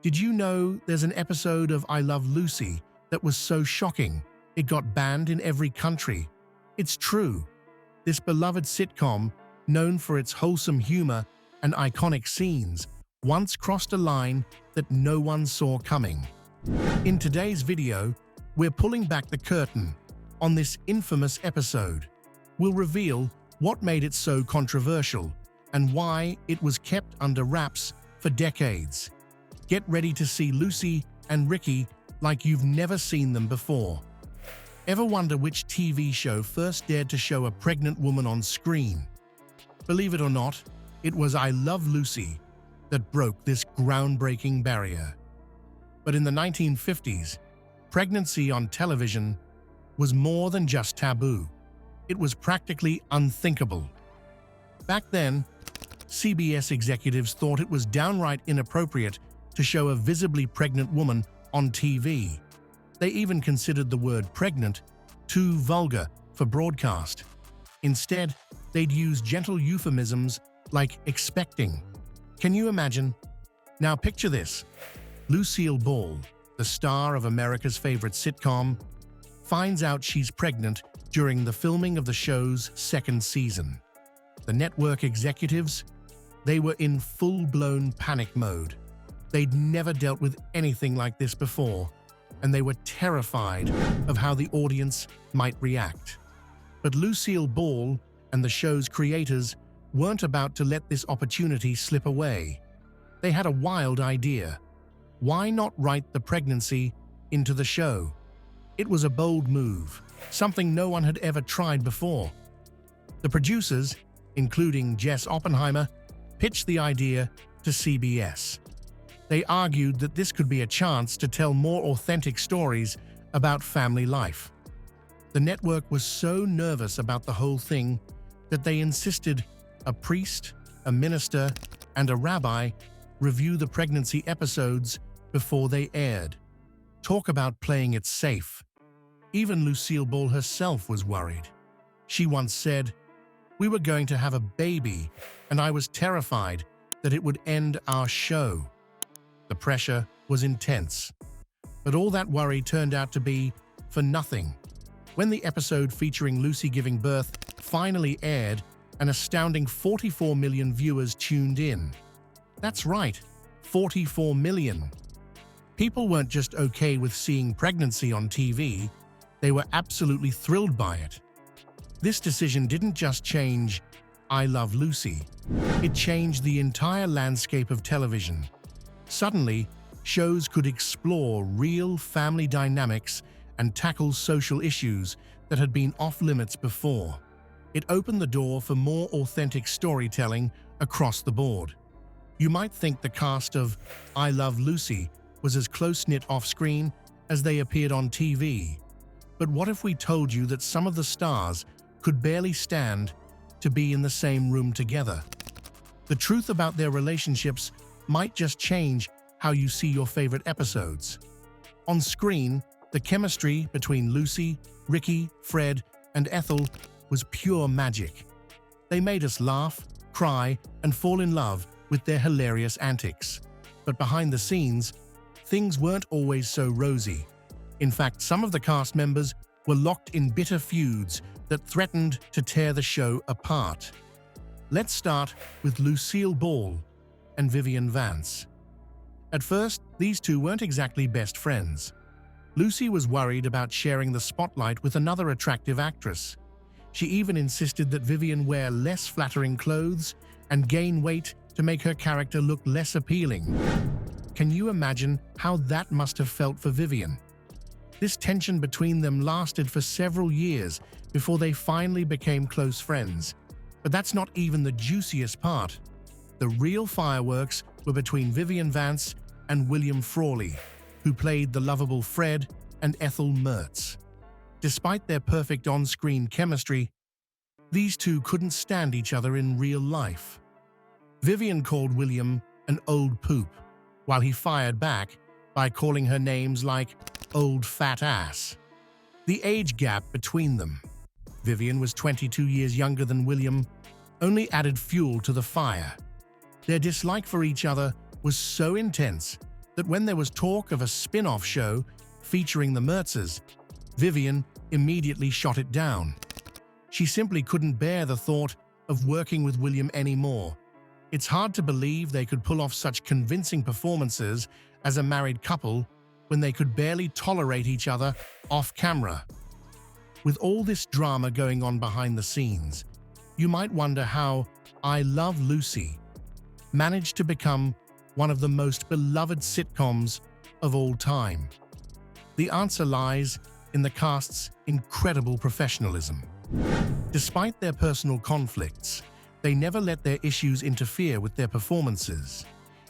Did you know there's an episode of I Love Lucy that was so shocking it got banned in every country? It's true. This beloved sitcom, known for its wholesome humor and iconic scenes, once crossed a line that no one saw coming. In today's video, we're pulling back the curtain on this infamous episode. We'll reveal what made it so controversial and why it was kept under wraps for decades. Get ready to see Lucy and Ricky like you've never seen them before. Ever wonder which TV show first dared to show a pregnant woman on screen? Believe it or not, it was I Love Lucy that broke this groundbreaking barrier. But in the 1950s, pregnancy on television was more than just taboo. It was practically unthinkable. Back then, CBS executives thought it was downright inappropriate to show a visibly pregnant woman on TV. They even considered the word pregnant too vulgar for broadcast. Instead, they'd use gentle euphemisms like expecting. Can you imagine? Now picture this. Lucille Ball, the star of America's favorite sitcom, finds out she's pregnant during the filming of the show's second season. The network executives, they were in full-blown panic mode. They'd never dealt with anything like this before, and they were terrified of how the audience might react. But Lucille Ball and the show's creators weren't about to let this opportunity slip away. They had a wild idea. Why not write the pregnancy into the show? It was a bold move, something no one had ever tried before. The producers, including Jess Oppenheimer, pitched the idea to CBS. They argued that this could be a chance to tell more authentic stories about family life. The network was so nervous about the whole thing that they insisted a priest, a minister, and a rabbi review the pregnancy episodes before they aired. Talk about playing it safe. Even Lucille Ball herself was worried. She once said, "We were going to have a baby, and I was terrified that it would end our show." The pressure was intense. But all that worry turned out to be for nothing. When the episode featuring Lucy giving birth finally aired, an astounding 44 million viewers tuned in. That's right, 44 million. People weren't just okay with seeing pregnancy on TV, they were absolutely thrilled by it. This decision didn't just change I Love Lucy, it changed the entire landscape of television. Suddenly, shows could explore real family dynamics and tackle social issues that had been off-limits before. It opened the door for more authentic storytelling across the board. You might think the cast of I Love Lucy was as close-knit off-screen as they appeared on TV. But what if we told you that some of the stars could barely stand to be in the same room together? The truth about their relationships might just change how you see your favorite episodes. On screen, the chemistry between Lucy, Ricky, Fred, and Ethel was pure magic. They made us laugh, cry, and fall in love with their hilarious antics. But behind the scenes, things weren't always so rosy. In fact, some of the cast members were locked in bitter feuds that threatened to tear the show apart. Let's start with Lucille Ball and Vivian Vance. At first, these two weren't exactly best friends. Lucy was worried about sharing the spotlight with another attractive actress. She even insisted that Vivian wear less flattering clothes and gain weight to make her character look less appealing. Can you imagine how that must have felt for Vivian? This tension between them lasted for several years before they finally became close friends. But that's not even the juiciest part. The real fireworks were between Vivian Vance and William Frawley, who played the lovable Fred and Ethel Mertz. Despite their perfect on-screen chemistry, these two couldn't stand each other in real life. Vivian called William an old poop, while he fired back by calling her names like old fat ass. The age gap between them, Vivian was 22 years younger than William, only added fuel to the fire. Their dislike for each other was so intense that when there was talk of a spin-off show featuring the Mertzes, Vivian immediately shot it down. She simply couldn't bear the thought of working with William anymore. It's hard to believe they could pull off such convincing performances as a married couple when they could barely tolerate each other off camera. With all this drama going on behind the scenes, you might wonder how I Love Lucy managed to become one of the most beloved sitcoms of all time. The answer lies in the cast's incredible professionalism. Despite their personal conflicts, they never let their issues interfere with their performances.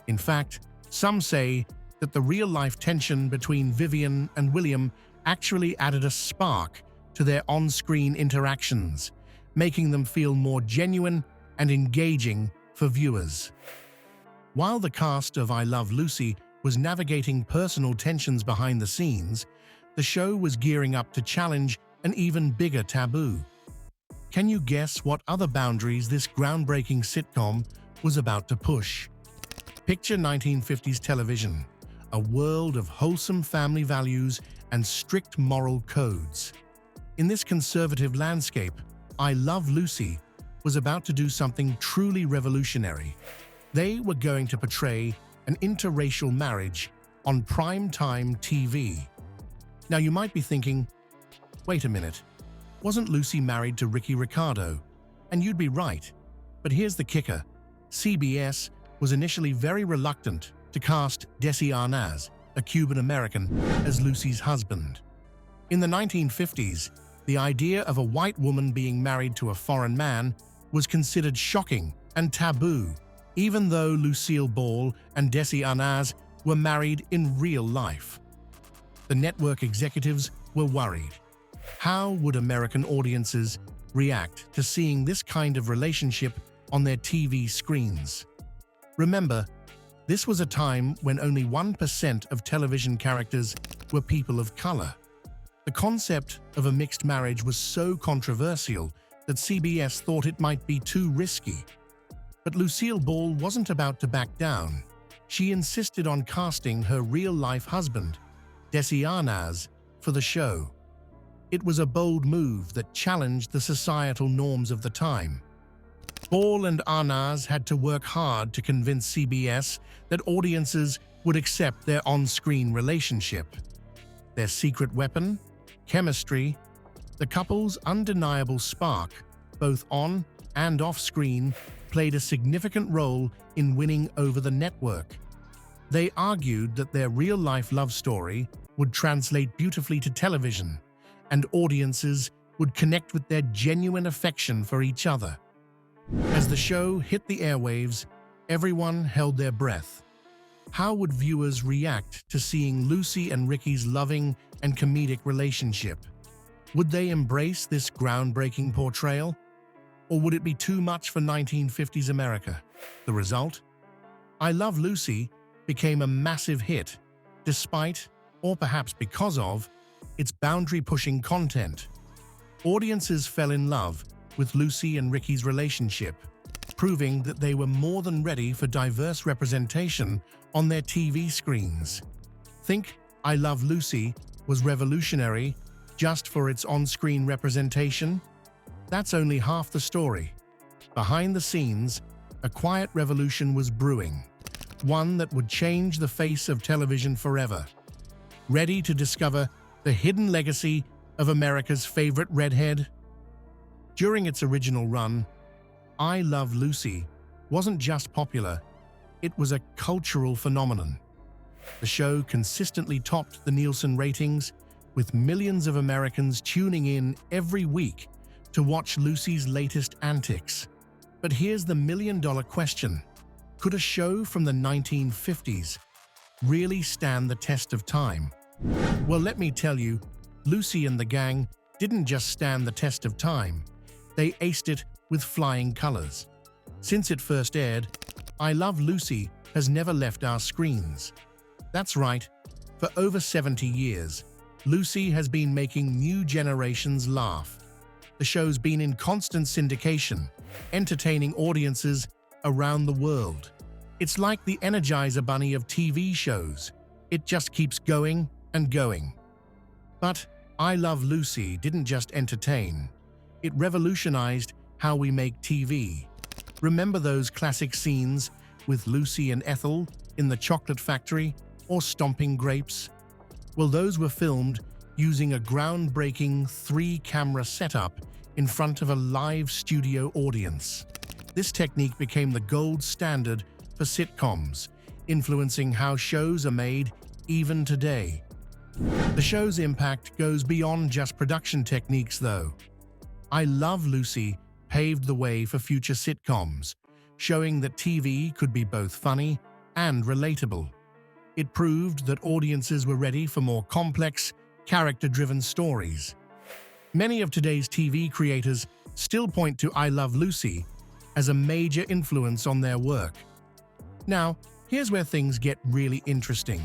In fact, some say that the real-life tension between Vivian and William actually added a spark to their on-screen interactions, making them feel more genuine and engaging for viewers. While the cast of I Love Lucy was navigating personal tensions behind the scenes, the show was gearing up to challenge an even bigger taboo. Can you guess what other boundaries this groundbreaking sitcom was about to push? Picture 1950s television, a world of wholesome family values and strict moral codes. In this conservative landscape, I Love Lucy was about to do something truly revolutionary. They were going to portray an interracial marriage on prime-time TV. Now you might be thinking, wait a minute, wasn't Lucy married to Ricky Ricardo? And you'd be right. But here's the kicker. CBS was initially very reluctant to cast Desi Arnaz, a Cuban-American, as Lucy's husband. In the 1950s, the idea of a white woman being married to a foreign man was considered shocking and taboo, even though Lucille Ball and Desi Arnaz were married in real life. The network executives were worried. How would American audiences react to seeing this kind of relationship on their TV screens? Remember, this was a time when only 1% of television characters were people of color. The concept of a mixed marriage was so controversial that CBS thought it might be too risky. But Lucille Ball wasn't about to back down. She insisted on casting her real-life husband, Desi Arnaz, for the show. It was a bold move that challenged the societal norms of the time. Ball and Arnaz had to work hard to convince CBS that audiences would accept their on-screen relationship. Their secret weapon? Chemistry. The couple's undeniable spark, both on and off-screen, played a significant role in winning over the network. They argued that their real-life love story would translate beautifully to television, and audiences would connect with their genuine affection for each other. As the show hit the airwaves, everyone held their breath. How would viewers react to seeing Lucy and Ricky's loving and comedic relationship? Would they embrace this groundbreaking portrayal? Or would it be too much for 1950s America? The result? I Love Lucy became a massive hit, despite, or perhaps because of, its boundary-pushing content. Audiences fell in love with Lucy and Ricky's relationship, proving that they were more than ready for diverse representation on their TV screens. Think I Love Lucy was revolutionary just for its on-screen representation? That's only half the story. Behind the scenes, a quiet revolution was brewing, one that would change the face of television forever. Ready to discover the hidden legacy of America's favorite redhead? During its original run, I Love Lucy wasn't just popular, it was a cultural phenomenon. The show consistently topped the Nielsen ratings, with millions of Americans tuning in every week to watch Lucy's latest antics. But here's the million-dollar question. Could a show from the 1950s really stand the test of time? Well, let me tell you, Lucy and the gang didn't just stand the test of time. They aced it with flying colors. Since it first aired, I Love Lucy has never left our screens. That's right, for over 70 years, Lucy has been making new generations laugh. The show's been in constant syndication, entertaining audiences around the world. It's like the Energizer Bunny of TV shows, It just keeps going and going. But I Love Lucy didn't just entertain. It revolutionized how we make TV. Remember those classic scenes with Lucy and Ethel in the chocolate factory or stomping grapes? Well, those were filmed using a groundbreaking 3-camera setup in front of a live studio audience. This technique became the gold standard for sitcoms, influencing how shows are made even today. The show's impact goes beyond just production techniques, though. I Love Lucy paved the way for future sitcoms, showing that TV could be both funny and relatable. It proved that audiences were ready for more complex, character-driven stories. Many of today's TV creators still point to I Love Lucy as a major influence on their work. Now, here's where things get really interesting.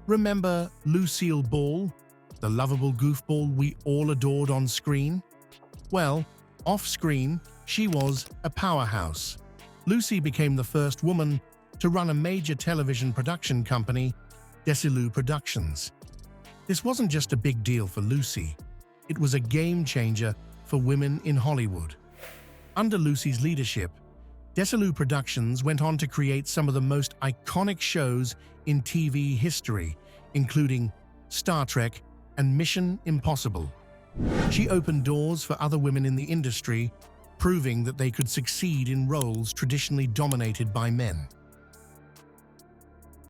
Remember Lucille Ball, the lovable goofball we all adored on screen? Well, off-screen, she was a powerhouse. Lucy became the first woman to run a major television production company, Desilu Productions. This wasn't just a big deal for Lucy, it was a game-changer for women in Hollywood. Under Lucy's leadership, Desilu Productions went on to create some of the most iconic shows in TV history, including Star Trek and Mission Impossible. She opened doors for other women in the industry, proving that they could succeed in roles traditionally dominated by men.